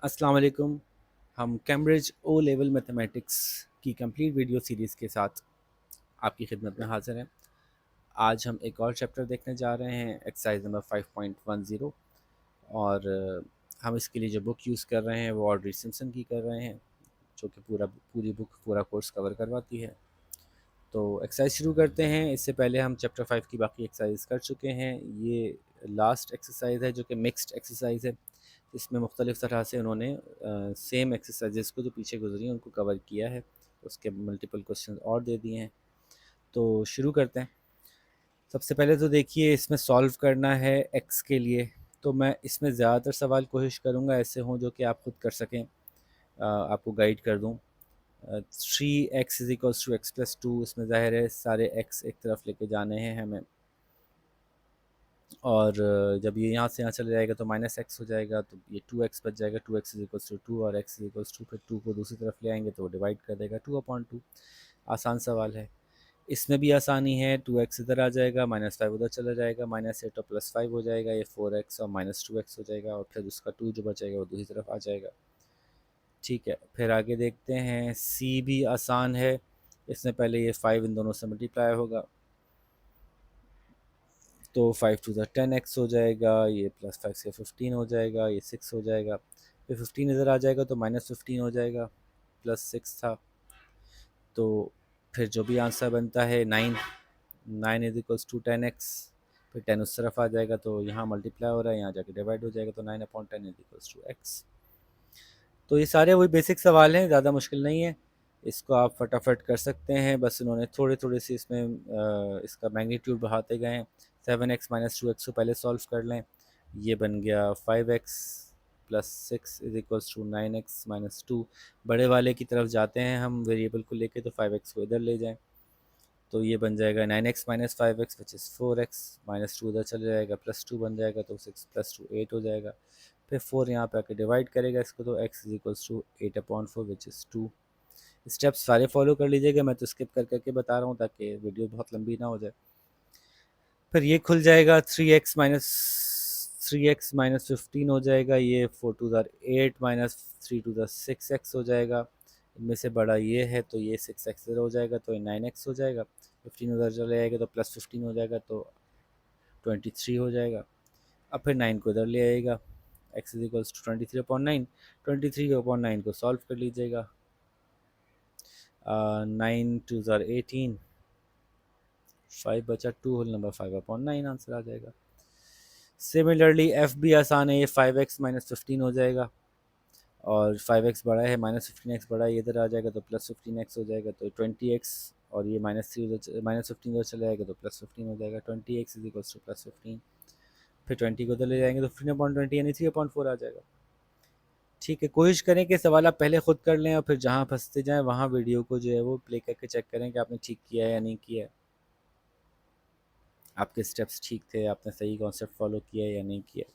अस्सलाम वालेकुम। हम कैम्ब्रिज ओ लेवल मैथमेटिक्स की कंप्लीट वीडियो सीरीज़ के साथ आपकी खिदमत में हाज़िर हैं। आज हम एक और चैप्टर देखने जा रहे हैं, एक्सरसाइज नंबर 5.10। और हम इसके लिए जो बुक यूज़ कर रहे हैं वो ऑड्री सिम्पसन की कर रहे हैं, जो कि पूरी बुक पूरा कोर्स कवर करवाती है। तो एक्सरसाइज शुरू करते हैं। इससे पहले हम चैप्टर 5 की बाकी एक्सरसाइज कर चुके हैं। ये लास्ट एक्सरसाइज है जो कि मिक्स्ड एक्सरसाइज है। इसमें मुख्तलिफ़ तरह से उन्होंने सेम एक्सरसाइजेस को जो पीछे गुजरी हैं उनको कवर किया है, उसके मल्टीपल क्वेश्चन और दे दिए हैं। तो शुरू करते हैं। सबसे पहले तो देखिए, इसमें सॉल्व करना है एक्स के लिए। तो मैं इसमें ज़्यादातर सवाल कोशिश करूँगा ऐसे हों जो कि आप खुद कर सकें, आपको गाइड कर दूँ। 3x = x + 2, इसमें ज़ाहिर है सारे x एक तरफ लेके जाने हैं हमें। और जब ये यहाँ से यहाँ चले जाएगा तो -x हो जाएगा, तो ये 2x बच जाएगा। 2x = 2 और x = फिर 2 को दूसरी तरफ ले आएंगे तो वो डिवाइड कर देगा 2/2। आसान सवाल है। इसमें भी आसानी है। 2x इधर आ जाएगा, -5 उधर चला जाएगा, -8 और +5 हो जाएगा, ये 4x और -2x हो जाएगा, और फिर उसका 2 जो बचेगा वो दूसरी तरफ आ जाएगा। ठीक है, फिर आगे देखते हैं। सी भी आसान है। इसमें पहले ये 5 इन दोनों से मल्टीप्लाई होगा, तो 5 × 2 = 10x हो जाएगा, ये +5 से 15 हो जाएगा, ये 6 हो जाएगा। फिर 15 इधर आ जाएगा तो -15 हो जाएगा, +6 था। तो फिर जो भी आंसर बनता है 9, 9 = 10x। फिर 10 उस तरफ आ जाएगा तो यहाँ मल्टीप्लाई हो रहा है, यहाँ जाके डिवाइड हो जाएगा, तो 9/10 = x। तो ये सारे वही बेसिक सवाल हैं, ज़्यादा मुश्किल नहीं है। इसको आप फटाफट कर सकते हैं। बस उन्होंने थोड़े थोड़े से इसमें इसका मैग्नीट्यूड बढ़ाते गए हैं। 7x - 2x को पहले सॉल्व कर लें। ये बन गया 5x + 6 = 9x - 2। बड़े वाले की तरफ जाते हैं हम वेरिएबल को लेके, तो 5x को इधर ले जाएं, तो ये बन जाएगा 9x - 5x which is 4x। -2 उधर चले जाएगा, +2 बन जाएगा, तो 6 + 2 8 हो जाएगा। फिर 4 यहाँ पे आके डिवाइड करेगा इसको, तो x = 8/4 विच इज़ 2। स्टेप्स सारे फॉलो कर लीजिएगा, मैं तो स्किप कर करके बता रहा हूँ ताकि वीडियो बहुत लंबी ना हो जाए। फिर ये खुल जाएगा, 3x - 15 हो जाएगा, ये 4 × 2 = 8 -3 × 2 = 6x हो जाएगा। इनमें से बड़ा ये है तो ये 6x इधर हो जाएगा, तो ये 9x हो जाएगा। 15 उधर चले जाएगा तो +15 हो जाएगा, तो 23 हो जाएगा। अब फिर 9 को इधर ले आएगा, x = 23/9। 23/9 को सॉल्व कर लीजिएगा। 9 × 2 = 18, 5 बचा, 2 होल नंबर 5/9 आंसर आ जाएगा। सिमिलरली एफ भी आसान है। ये 5x - 15 हो जाएगा, और 5x बड़ा है, -15x बड़ा है, ये इधर आ जाएगा तो +15x हो जाएगा, तो 20x। और ये -15 उधर चला जाएगा तो +15 हो जाएगा। 20x = +15। फिर 20 को उधर ले जाएंगे तो 15/20 यानी 3/4 आ जाएगा। ठीक है, कोशिश करें कि सवाल आप पहले खुद कर लें और फिर जहाँ फंसते जाएं वहाँ वीडियो को जो है वो प्ले करके चेक करें कि आपने ठीक किया है या नहीं किया है, आपके स्टेप्स ठीक थे, आपने सही कॉन्सेप्ट फॉलो किया है या नहीं किया।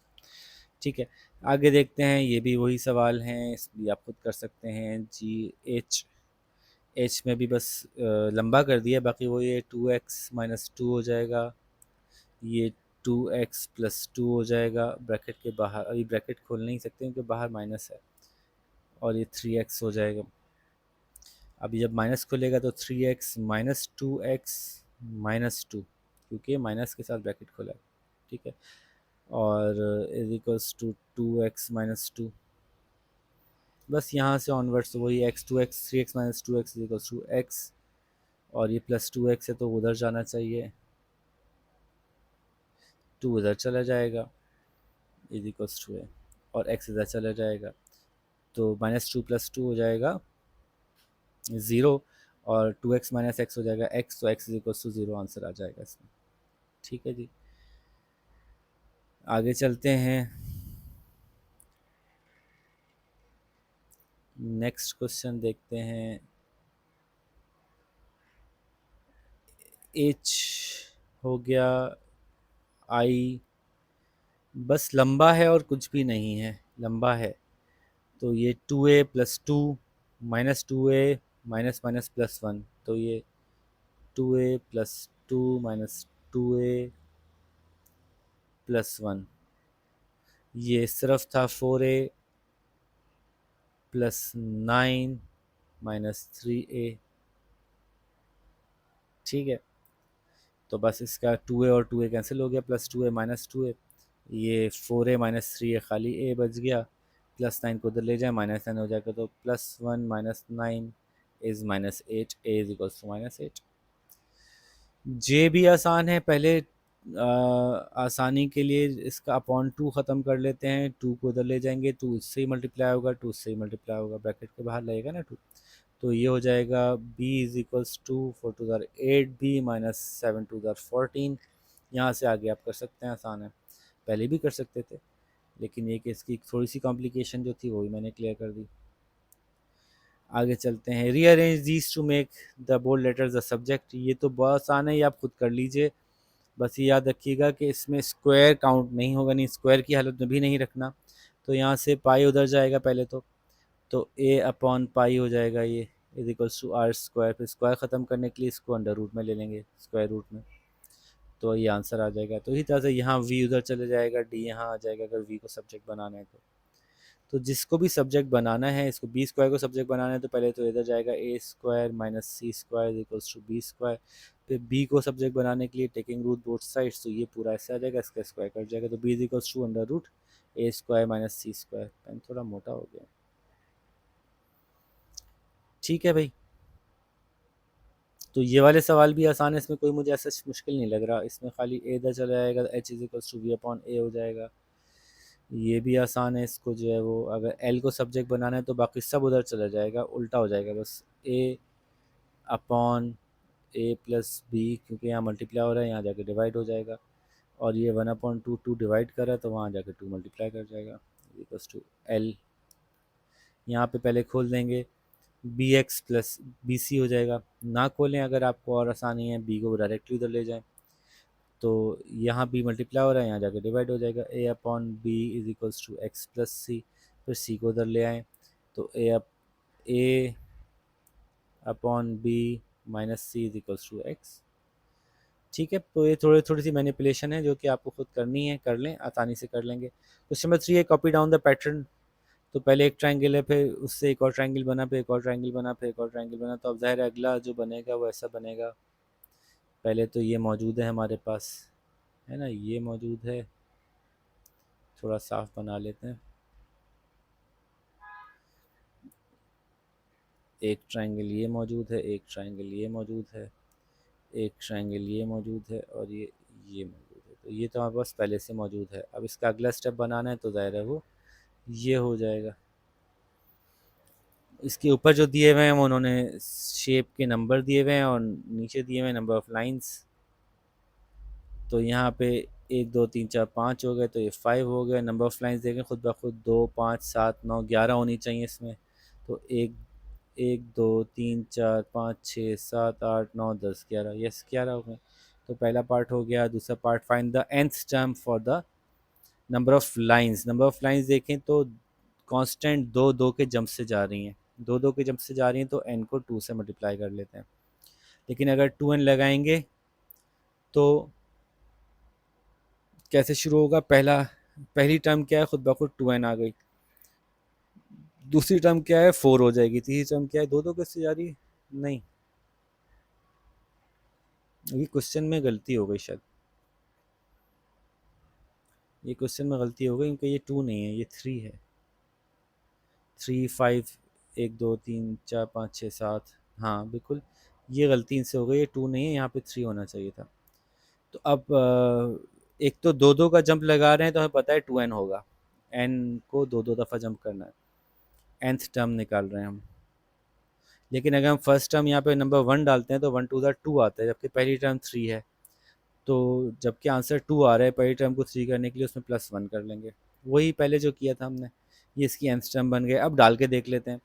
ठीक है, आगे देखते हैं। ये भी वही सवाल हैं, इस भी आप खुद कर सकते हैं। एच में भी बस लंबा कर दिया, बाकी वो ये 2x - 2 हो जाएगा, ये 2x + 2 हो जाएगा। ब्रैकेट के बाहर, अभी ब्रैकेट खोल नहीं सकते क्योंकि बाहर माइनस है, और ये 3x हो जाएगा। अभी जब माइनस खुलेगा तो 3x - 2x - 2, क्योंकि माइनस के साथ ब्रैकेट खुला है। ठीक है, और = 2x - 2। बस यहाँ से ऑनवर्ड्स वही x 2x 3x - 2x = x, और ये +2x है तो उधर जाना चाहिए, 2 उधर चला जाएगा, है, और x इधर चला जाएगा, तो -2 + 2 हो जाएगा 0, और 2x - x हो जाएगा x, तो x = 0 आंसर आ जाएगा इसमें। ठीक है जी, आगे चलते हैं। नेक्स्ट क्वेश्चन देखते हैं। एच हो गया, आई बस लंबा है और कुछ भी नहीं है, लंबा है। तो ये 2a + 2 -2a -+1, तो ये 2a + 2 -2a + 1। ये सिर्फ था 4a प्लस 9 माइनस 3a। ठीक है, तो बस इसका 2a और 2a कैंसिल हो गया, प्लस 2a माइनस 2a, ये 4a माइनस 3a खाली a बच गया, प्लस 9 को उधर ले जाए माइनस 9 हो जाएगा, तो plus 1 minus 9 is minus 8, a is equals to minus 8। जे भी आसान है, पहले आसानी के लिए इसका अपॉन 2 ख़त्म कर लेते हैं, 2 को उधर ले जाएंगे, 2 इससे ही मल्टीप्लाई होगा, 2 इससे ही मल्टीप्लाई होगा, ब्रैकेट के बाहर लगेगा ना 2, तो ये हो जाएगा b इज़ इक्वल्स टू 4 टू ज़ार 8b माइनस 7 टू ज़ार 14। यहाँ से आगे आप कर सकते हैं, आसान है, पहले भी कर सकते थे, लेकिन ये कि इसकी थोड़ी सी कॉम्प्लिकेशन जो थी वो भी मैंने क्लियर कर दी। आगे चलते हैं, rearrange these to make the bold letters the subject. ये तो बहुत आसान है, ये आप खुद कर लीजिए, बस ये याद रखिएगा कि इसमें स्क्वायर काउंट नहीं होगा, नहीं स्क्वायर की हालत में भी नहीं रखना। तो यहाँ से पाई उधर जाएगा पहले तो a अपॉन पाई हो जाएगा, ये is equals to r square, फिर स्क्वायर ख़त्म करने के लिए इसको अंडर रूट में ले लेंगे, स्क्वायर रूट में, तो ये आंसर आ जाएगा। तो इसी तरह से यहाँ v उधर चले जाएगा, d यहाँ आ जाएगा अगर v को सब्जेक्ट बनाना है तो जिसको भी सब्जेक्ट बनाना है, इसको बी स्क्वायर को सब्जेक्ट बनाना है, तो पहले तो इधर जाएगा a square minus c square equals to b square, फिर बी को सब्जेक्ट बनाने के लिए टेकिंग रूट बोथ साइड्स, तो ये पूरा ऐसे आ जाएगा, इसका स्क्वायर कट जाएगा, तो b is equals to under root a square minus c square. Pen थोड़ा मोटा हो गया, ठीक है भाई। तो ये वाले सवाल भी आसान है, इसमें कोई मुझे ऐसा मुश्किल नहीं लग रहा, इसमें खाली ए इधर चला जाएगा, h is equals to v upon a हो जाएगा। ये भी आसान है, इसको जो है वो अगर एल को सब्जेक्ट बनाना है तो बाकी सब उधर चला जाएगा, उल्टा हो जाएगा, बस ए अपॉन ए प्लस बी, क्योंकि यहाँ मल्टीप्लाई हो रहा है, यहाँ जाके डिवाइड हो जाएगा, और ये 1/2 2 डिवाइड कर रहा है तो वहाँ जाके 2 मल्टीप्लाई कर जाएगा, इक्वल्स टू एल। यहाँ पे पहले खोल देंगे, b x plus b c हो जाएगा, ना खोलें अगर आपको और आसानी है, बी को डायरेक्टली उधर ले जाएं, तो यहाँ बी मल्टीप्लाई हो रहा है, यहाँ जाके डिवाइड हो जाएगा, A upon B is equals to X plus C, फिर सी को उधर ले आएँ, तो A upon B minus C is equals to X. ठीक है, तो ये थोड़ी सी मैनिपुलेशन है जो कि आपको खुद करनी है, कर लें, आसानी से कर लेंगे। क्वेश्चन नंबर 3 है, कॉपी डाउन द पैटर्न। तो पहले एक ट्रायंगल है, फिर उससे एक और ट्रायंगल बना, फिर एक और ट्रायंगल बना, फिर एक और ट्रायंगल बना, तो अब ज़ाहिर है अगला जो बनेगा वो ऐसा बनेगा। पहले तो ये मौजूद है हमारे पास, है ना, ये मौजूद है, थोड़ा साफ बना लेते हैं। एक ट्रायंगल ये मौजूद है, एक ट्रायंगल ये मौजूद है, एक ट्रायंगल ये मौजूद है, और ये मौजूद है, तो ये तो हमारे पास पहले से मौजूद है। अब इसका अगला स्टेप बनाना है, तो ज़ाहिर है वो ये हो जाएगा। इसके ऊपर जो दिए हुए हैं वो उन्होंने शेप के नंबर दिए हुए हैं, और नीचे दिए हुए हैं नंबर ऑफ़ लाइंस। तो यहाँ पे 1 2 3 4 5 हो गए, तो ये 5 हो गए। नंबर ऑफ़ लाइंस देखें खुद ब खुद, 2 5 7 9 11 होनी चाहिए इसमें, तो एक 1 2 3 4 5 6 7 8 9 10 11, यस 11 हो गए। तो पहला पार्ट हो गया। दूसरा part, find the nth term for the number of lines. Number of lines देखें तो कांस्टेंट 2 2 के जंप से जा रही हैं, 2 2 के जंप से जा रही हैं, तो n को 2 से मल्टीप्लाई कर लेते हैं। लेकिन अगर 2n लगाएंगे तो कैसे शुरू होगा, पहली टर्म क्या है, खुद ब खुद 2n आ गई, दूसरी टर्म क्या है 4 हो जाएगी, तीसरी टर्म क्या है 2 2 किससे जा रही है, नहीं, ये क्वेश्चन में गलती हो गई शायद, ये क्वेश्चन में गलती हो गई, क्योंकि ये 2 नहीं है, ये 3 है। 3 5 1 2 3 4 5 6 7, हाँ बिल्कुल, ये गलती इनसे हो गई, ये 2 नहीं है, यहाँ पे 3 होना चाहिए था। तो अब एक तो 2 2 का जंप लगा रहे हैं, तो हमें पता है 2n होगा, n को 2 2 दफ़ा जंप करना है, nth टर्म निकाल रहे हैं हम। लेकिन अगर हम फर्स्ट टर्म यहाँ पे नंबर 1 डालते हैं तो 1 2 ज़ा 2 आता है, जबकि पहली टर्म 3 है, तो जबकि आंसर 2 आ रहा है, पहली टर्म को 3 करने के लिए उसमें प्लस 1 कर लेंगे, वही पहले जो किया था हमने। ये इसकी nth टर्म बन गए। अब डाल के देख लेते हैं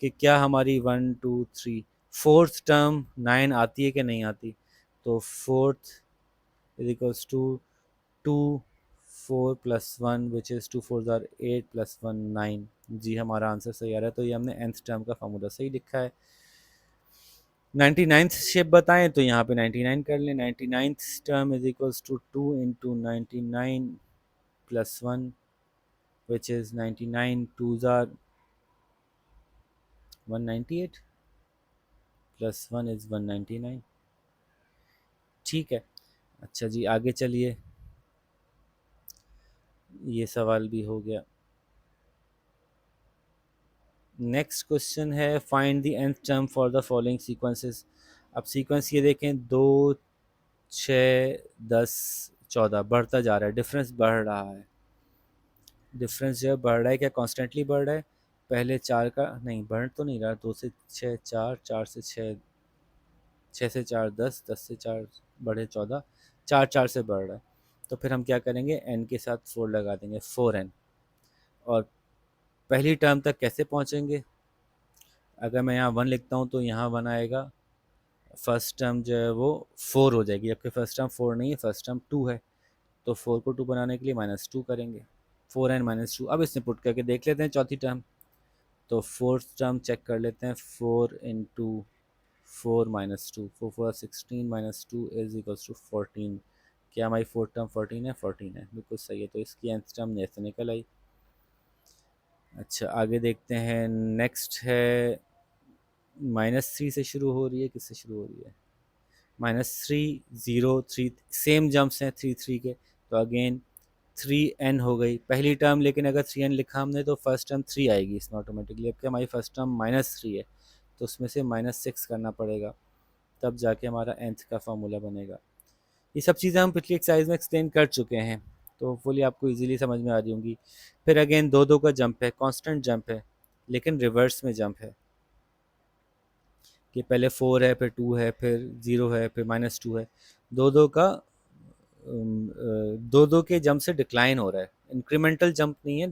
कि क्या हमारी 1 2 3 फोर्थ टर्म 9 आती है कि नहीं आती। तो fourth is equals to 2 4 plus 1 which is 2 4 ज़ार 8 प्लस 1 9। जी हमारा आंसर सही आ रहा है, तो ये हमने nth टर्म का फार्मूला सही लिखा है। 99th शेप बताएं तो यहाँ पे 99 कर लें। 99th term is equals to 2 into 99 plus 1 which is 99 2 ज़ार 198 प्लस 1 इज़ 199। ठीक है। अच्छा जी, आगे चलिए, ये सवाल भी हो गया। नेक्स्ट क्वेश्चन है find the nth term for the following sequences. अब सीक्वेंस ये देखें, 2, 6, 10, 14 बढ़ता जा रहा है, डिफरेंस बढ़ रहा है। डिफरेंस जो है बढ़ रहा है, क्या कॉन्स्टेंटली बढ़ रहा है? पहले चार का नहीं, बढ़ तो नहीं रहा, 2 से 6 4, 4 से 6, 6 से 4 10, 10 से 4 बढ़े 14, 4 4 से बढ़ रहा है। तो फिर हम क्या करेंगे, n के साथ 4 लगा देंगे, 4n। और पहली टर्म तक कैसे पहुंचेंगे? अगर मैं यहाँ 1 लिखता हूँ तो यहाँ 1 आएगा, फर्स्ट टर्म जो है वो 4 हो जाएगी, जबकि फर्स्ट टर्म 4 नहीं है, फर्स्ट टर्म 2 है। तो 4 को 2 बनाने के लिए -2 करेंगे, 4n-2। अब इसमें पुट करके देख लेते हैं चौथी टर्म। तो फोर्थ टर्म चेक कर लेते हैं, 4 × 4 - 2, 4 4 16 -2 इज इक्वल्स टू 14। क्या हमारी फोर्थ टर्म 14 है? 14 है, बिल्कुल सही है। तो इसकी nth टर्म ऐसे निकल आई। अच्छा, आगे देखते हैं। नेक्स्ट है -3 से शुरू हो रही है, किससे शुरू हो रही है? -3 0 3, सेम जम्प्स हैं 3 3 के, तो अगेन 3n हो गई पहली टर्म। लेकिन अगर 3n लिखा हमने तो फर्स्ट टर्म 3 आएगी इसमें ऑटोमेटिकली। अब क्या हमारी फर्स्ट टर्म -3 है, तो उसमें से -6 करना पड़ेगा, तब जाके हमारा nth का फार्मूला बनेगा। ये सब चीज़ें हम पिछली एक्सरसाइज में एक्सप्लेन कर चुके हैं, तो फुली आपको इजीली समझ में आ रही होंगी। फिर अगेन 2 2 का जंप है, कांस्टेंट जंप है, लेकिन रिवर्स में जंप है, कि पहले 4 है, फिर 2 है, फिर 0 है, फिर -2 है। 2 2 का 2 2 के जंप से डिक्लाइन हो रहा है, इंक्रीमेंटल जंप नहीं है,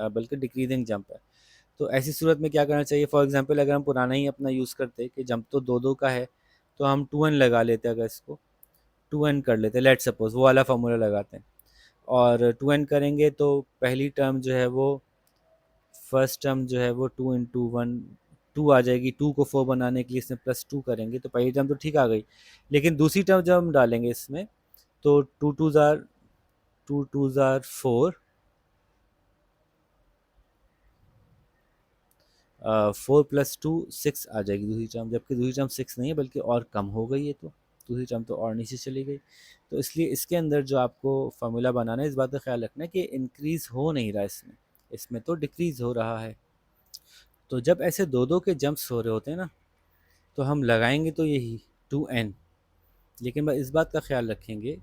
बल्कि डिक्रीजिंग जंप है। तो ऐसी सूरत में क्या करना चाहिए? फॉर एग्जांपल अगर हम पुराना ही अपना यूज़ करते कि जंप तो 2 2 का है, तो हम 2n लगा लेते, अगर इसको 2n कर लेते, लेट सपोज वो वाला फार्मूला लगाते हैं, और 2n करेंगे तो पहली टर्म जो है वो, फर्स्ट टर्म जो है वो 2 × 1 2 आ जाएगी। 2 को 4 बनाने के लिए इसमें +2 करेंगे, तो पहली टर्म तो ठीक आ गई। लेकिन दूसरी टर्म जब हम डालेंगे इसमें, तो 2 2 ज़ार 4, 4 + 2 6 आ जाएगी दूसरी टर्म, जबकि दूसरी टर्म 6 नहीं है बल्कि और कम हो गई है, तो दूसरी टर्म तो और नीचे चली गई। तो इसलिए इसके अंदर जो आपको फार्मूला बनाना है, इस बात का ख्याल रखना है कि इंक्रीज़ हो नहीं रहा इसमें, इसमें तो डिक्रीज़ हो रहा है। तो जब ऐसे 2 2 के जंप्स हो रहे होते हैं ना, तो हम लगाएंगे तो यही 2n, लेकिन बस इस बात का ख्याल रखेंगे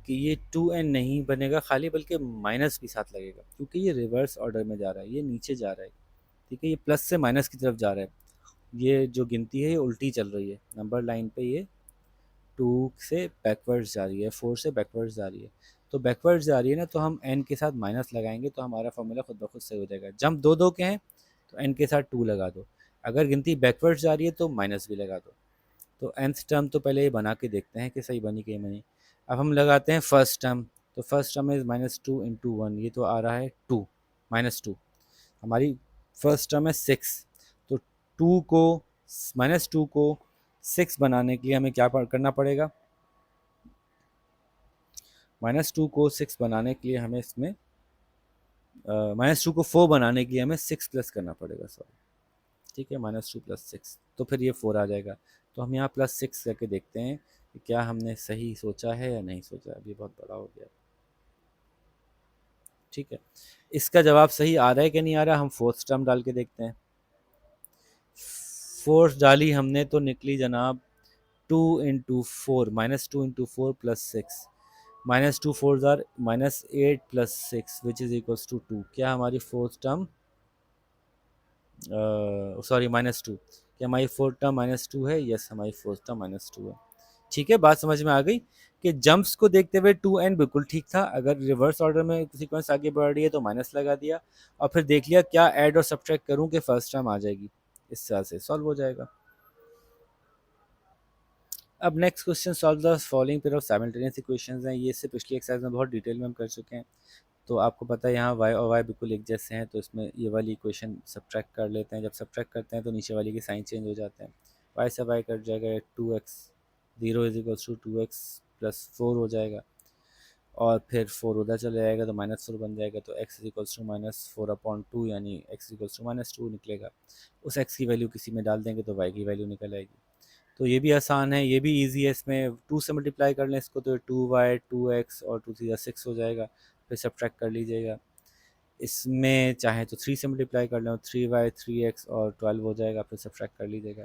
कि ये 2n नहीं बनेगा खाली, बल्कि माइनस भी साथ लगेगा, क्योंकि ये रिवर्स ऑर्डर में जा रहा है, ये नीचे जा रहा है। ठीक है, ये प्लस से माइनस की तरफ जा रहा है, ये जो गिनती है ये उल्टी चल रही है, नंबर लाइन पे ये 2 से बैकवर्ड्स जा रही है, 4 से बैकवर्ड्स जा रही है। तो बैकवर्ड्स जा रही है ना, तो हम n के साथ माइनस लगाएंगे, तो हमारा फॉर्मूला खुद ब खुद सही हो जाएगा। जंप 2 2 के हैं, तो n के साथ 2 लगा दो, अगर गिनती बैकवर्ड्स जा रही है तो माइनस भी लगा दो। तो nth टर्म तो पहले ये बना के देखते हैं कि सही बनी कि नहीं बनी। अब हम लगाते हैं फर्स्ट टर्म, तो फर्स्ट टर्म इज़ -2 × 1, ये तो आ रहा है 2, -2। हमारी फर्स्ट टर्म है 6, तो 2 को -2 को 6 बनाने के लिए हमें क्या करना पड़ेगा? -2 को 6 बनाने के लिए हमें इसमें -2 को 4 बनाने के लिए हमें 6 प्लस करना पड़ेगा, सॉरी। ठीक है, -2 + 6, तो फिर ये 4 आ जाएगा। तो हम यहाँ +6 करके देखते हैं कि क्या हमने सही सोचा है या नहीं सोचा। अभी बहुत बड़ा हो गया। ठीक है, इसका जवाब सही आ रहा है कि नहीं आ रहा, हम फोर्थ टर्म डाल के देखते हैं। फोर्थ डाली हमने तो निकली जनाब 2 × 4, -2 × 4 + 6, -2 4 ज़ार -8 + 6 विच इज़ इक्वल्स टू 2। क्या हमारी फोर्थ टर्म, सॉरी -2, क्या हमारी फोर्थ टर्म -2 है? यस, हमारी फोर्थ टर्म -2 है। ठीक है, बात समझ में आ गई कि जंप्स को देखते हुए 2n बिल्कुल ठीक था। अगर रिवर्स ऑर्डर में सीक्वेंस आगे बढ़ रही है तो माइनस लगा दिया, और फिर देख लिया क्या ऐड और सब्ट्रैक्ट करूं कि फर्स्ट टर्म आ जाएगी। इस तरह से सॉल्व हो जाएगा। अब next question, solve the following pair of simultaneous equations हैं। ये इससे पिछली एक्सरसाइज में बहुत डिटेल में हम कर चुके हैं। तो आपको पता है यहाँ y और y बिल्कुल एक जैसे हैं, तो इसमें ये वाली इक्वेशन सब्ट्रैक्ट कर लेते हैं। जब सब्ट्रैक्ट करते हैं तो नीचे वाली के साइन चेंज हो जाते हैं, y से y कट जाएगा, 2x 0 = 2x + 4 हो जाएगा। और फिर 4 उधर चले जाएगा तो -4 बन जाएगा, तो x इक्वल्स टू -4/2 यानी x इक्वल्स टू -2 निकलेगा। उस x की वैल्यू किसी में डाल देंगे तो y की वैल्यू निकल आएगी। तो ये भी आसान है, ये भी इजी है। इसमें 2 से मल्टीप्लाई कर लें इसको तो 2y 2x और 2 3 6 हो जाएगा, फिर सब्ट्रैक्ट कर लीजिएगा। इसमें चाहे तो 3 से मल्टीप्लाई कर लें, 3y 3x और 12 हो जाएगा, फिर सब्ट्रैक्ट कर लीजिएगा।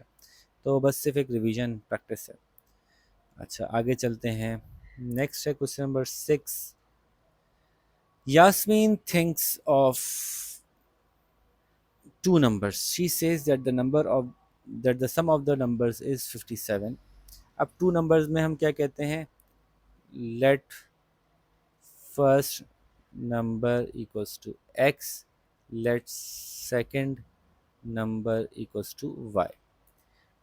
तो बस सिर्फ एक रिवीजन प्रैक्टिस है। अच्छा, आगे चलते हैं। नेक्स्ट है question number 6। Yasmin thinks of two numbers. She says that the sum of the numbers is 57. अब टू नंबर्स में हम क्या कहते हैं? Let first number equals to x, let second number equals to y।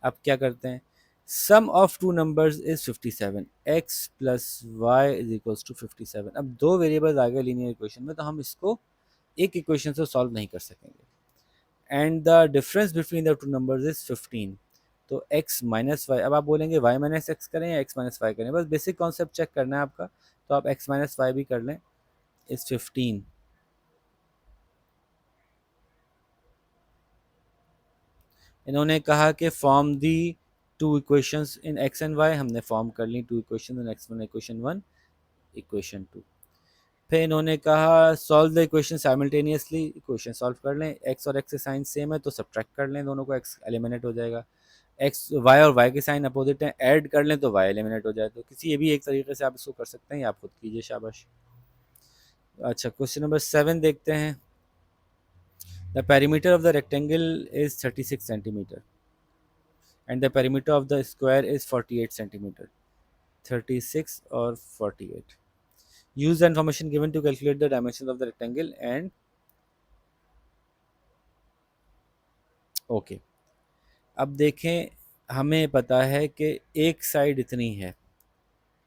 अब क्या करते हैं? Sum of two numbers is 57, x plus y is equals to 57। अब दो वेरिएबल्स आ गए लीनियर इक्वेशन में, तो हम इसको एक इक्वेशन से सॉल्व नहीं कर सकेंगे। And the difference between the two numbers is 15। तो x माइनस वाई, अब आप बोलेंगे y माइनस एक्स करें या x माइनस वाई करें, बस बेसिक कॉन्सेप्ट चेक करना है आपका, तो आप x माइनस वाई भी कर लें। इज 15। इन्होंने कहा कि form the two equations in x and y, हमने फॉर्म कर ली two equation in x1 equation 1 equation 2। फिर इन्होंने कहा solve the equation simultaneously, equation solve कर लें। x और x के साइन सेम है तो सब्ट्रैक्ट कर लें दोनों को, x एलिमिनेट हो जाएगा। एक्स वाई और वाई के साइन अपोजिट हैं, ऐड कर लें तो वाई एलिमिनेट हो जाए। तो किसी ये भी एक तरीके से आप इसको कर सकते हैं, आप खुद कीजिए, शाबाश। अच्छा, क्वेश्चन नंबर 7 देखते हैं। The perimeter of the rectangle is 36 centimetre and the perimeter of the square is 48 centimetre. 36 और 48। Use the information given to calculate the dimension of the rectangle and okay. अब देखें, हमें पता है कि एक साइड इतनी है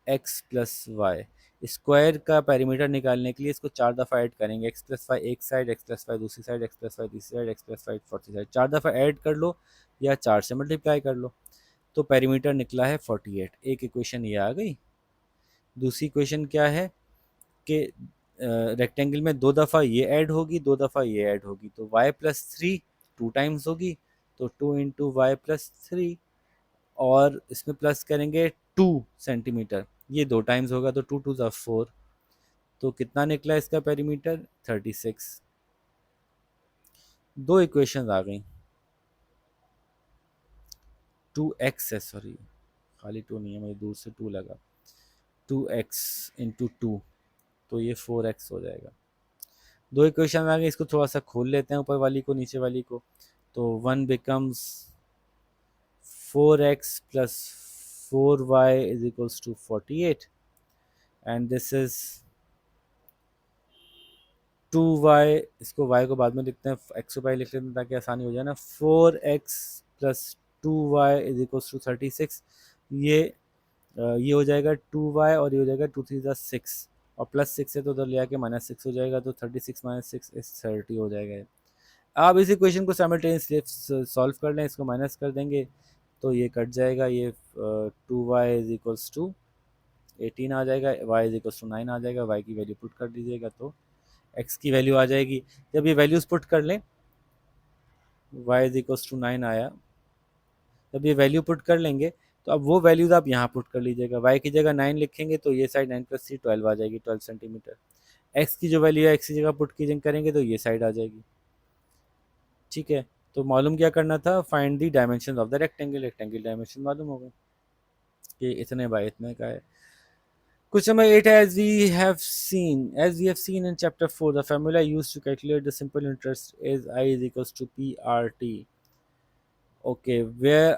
x प्लस वाई। स्क्वायर का पेरीमीटर निकालने के लिए इसको 4 दफ़ा ऐड करेंगे। x प्लस वाई एक साइड, x प्लस वाई दूसरी साइड, x प्लस वाई तीसरी side, x plus y fourth side, 4 दफ़ा ऐड कर लो या 4 से मल्टीप्लाई कर लो, तो पेरीमीटर निकला है 48। एक इक्वेशन ये आ गई। दूसरी इक्वेशन क्या है कि रेक्टेंगल में 2 दफ़ा ये ऐड होगी, 2 दफ़ा ये ऐड होगी, तो y प्लस 3 2 टाइम्स होगी, तो 2 इंटू वाई प्लस 3, और इसमें प्लस करेंगे 2 सेंटीमीटर, ये 2 टाइम्स होगा तो 2 2 ज़ा 4। तो कितना निकला इसका पेरीमीटर? 36। दो इक्वेशंस आ गई। 2x है, सॉरी खाली 2 नहीं है, मुझे दूर से 2 लगा। 2x इंटू 2, तो ये 4x हो जाएगा। दो इक्वेशन आ गई, इसको थोड़ा सा खोल लेते हैं, ऊपर वाली को नीचे वाली को। तो 1 becomes 4x plus 4y is equals to 48 and this is 2y। इसको y को बाद में लिखते हैं, x को पहले लिख लेते हैं ताकि आसानी हो जाए ना। 4x plus 2y is equals to 36। ये हो जाएगा 2y और ये हो जाएगा 2 3 ज़ा 6, और प्लस 6 है तो उधर ले आके -6 हो जाएगा, तो 36 माइनस 6 इज 30 हो जाएगा। आप इस इक्वेशन को साइमल्टेनियसली सॉल्व कर लें, इसको माइनस कर देंगे तो ये कट जाएगा। ये 2y इज इक्वल्स टू 18 आ जाएगा, y इज इक्वल्स टू 9 आ जाएगा। y की वैल्यू पुट कर दीजिएगा तो x की वैल्यू आ जाएगी। जब ये वैल्यूज पुट कर लें, y इज इक्वल्स टू 9 आया, जब ये वैल्यू पुट कर लेंगे तो अब वो वैल्यूज आप यहाँ पुट कर लीजिएगा। y की जगह 9 लिखेंगे तो ये साइड 9 प्लस 3 12 आ जाएगी, 12 सेंटीमीटर। x की जो वैल्यू है x की जगह पुट की करेंगे तो ये साइड आ जाएगी। ठीक है, तो मालूम क्या करना था? Find the dimension of the rectangle. Rectangle dimension मालूम होगा कि इतने बाय इतने का है। Question number 8, as we have seen in chapter 4, the formula used to calculate the simple interest is I is equals to PRT. Okay, where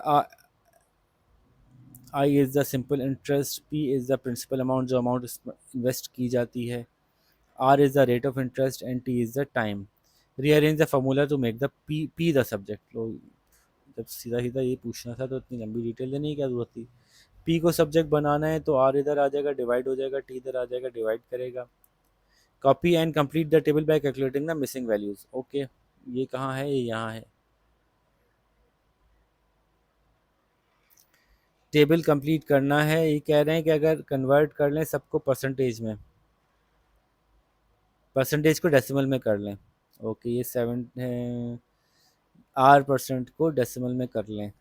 I is the simple interest, P is the principal amount जो amount invest की जाती है, R is the rate of interest and T is the time. Rearrange the formula to make the P the subject. तो जब सीधा सीधा ये पूछना था तो इतनी लंबी डिटेल देने की क्या जरूरत थी। P को सब्जेक्ट बनाना है तो R इधर आ जाएगा, डिवाइड हो जाएगा, T इधर आ जाएगा, डिवाइड करेगा। Copy and complete the table by calculating the missing values. Okay, ये कहाँ है? ये यहाँ है। टेबल कंप्लीट करना है। ये कह रहे हैं कि अगर कन्वर्ट कर लें सबको परसेंटेज में, परसेंटेज को डेसिमल में कर लें। ओके, ये 7 है। आर परसेंट को डेसिमल में कर लें।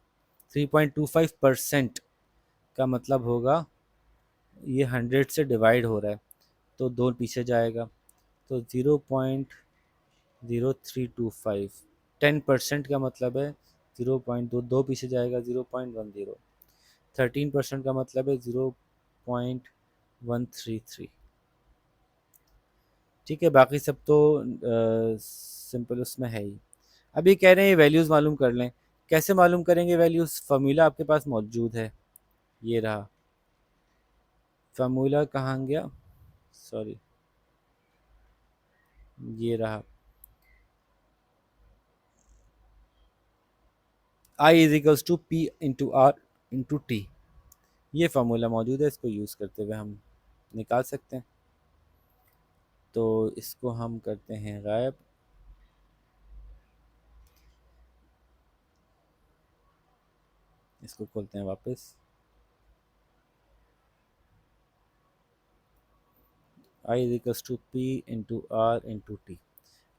3.25% का मतलब होगा ये 100 से डिवाइड हो रहा है, तो 2 पीछे जाएगा, तो 0.0325। 10% का मतलब है 0.2, 2 पीछे जाएगा 0.10। 13% का मतलब है 0.133। ठीक है, बाकी सब तो सिंपल उसमें है ही। अभी कह रहे हैं ये वैल्यूज़ मालूम कर लें। कैसे मालूम करेंगे वैल्यूज़? फार्मूला आपके पास मौजूद है, ये रहा। फार्मूला कहाँ गया, सॉरी, ये रहा। I is equals to p into r into t. ये फार्मूला मौजूद है, इसको यूज़ करते हुए हम निकाल सकते हैं। तो इसको हम करते हैं गायब। इसको खोलते हैं वापस। I is equals to p into r into t.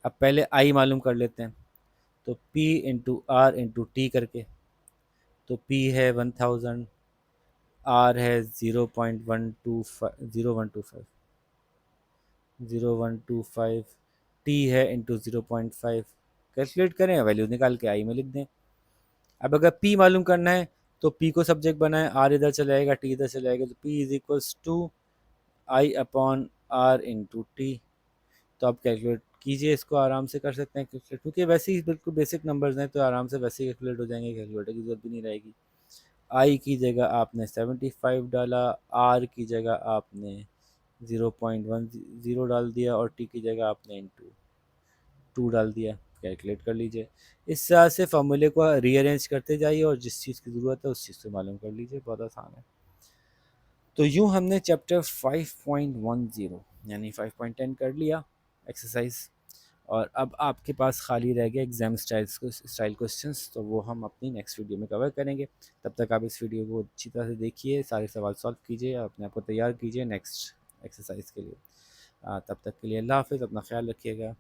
अब पहले आई मालूम कर लेते हैं। तो P into r into t करके, तो P है 1000, R है 0.125, टी है इंटू 0.5। कैलकुलेट करें, वैल्यू निकाल के आई में लिख दें। अब अगर P मालूम करना है तो P को सब्जेक्ट बनाएं, R इधर चला जाएगा, T इधर चला जाएगा, तो P is equals to I upon r into t. तो आप कैलकुलेट कीजिए, इसको आराम से कर सकते हैं कैलकुलेट, क्योंकि वैसे ही बिल्कुल बेसिक नंबर्स हैं तो आराम से वैसे ही कैलकुलेट हो जाएंगे, कैलकुलेटर की जरूरत भी नहीं रहेगी। आई की जगह आपने 75 डाला, आर की जगह आपने 0.10 डाल दिया, और टी की जगह आपने इंटू 2 डाल दिया। कैलकुलेट कर लीजिए। इस तरह से फॉर्मूले को रीअरेंज करते जाइए और जिस चीज़ की ज़रूरत है उस चीज़ से मालूम कर लीजिए, बहुत आसान है। तो यूँ हमने चैप्टर 5.10 यानी 5.10 कर लिया एक्सरसाइज। और अब आपके पास खाली रह गया एग्ज़ाम स्टाइल क्वेश्चंस, तो वो हम अपनी नेक्स्ट वीडियो में कवर करेंगे। तब तक आप इस वीडियो को अच्छी तरह से देखिए, सारे सवाल सॉल्व कीजिए और अपने आप को तैयार कीजिए नेक्स्ट एक्सरसाइज के लिए। तब तक के लिए अल्लाह हाफ़िज़, अपना ख्याल रखिएगा।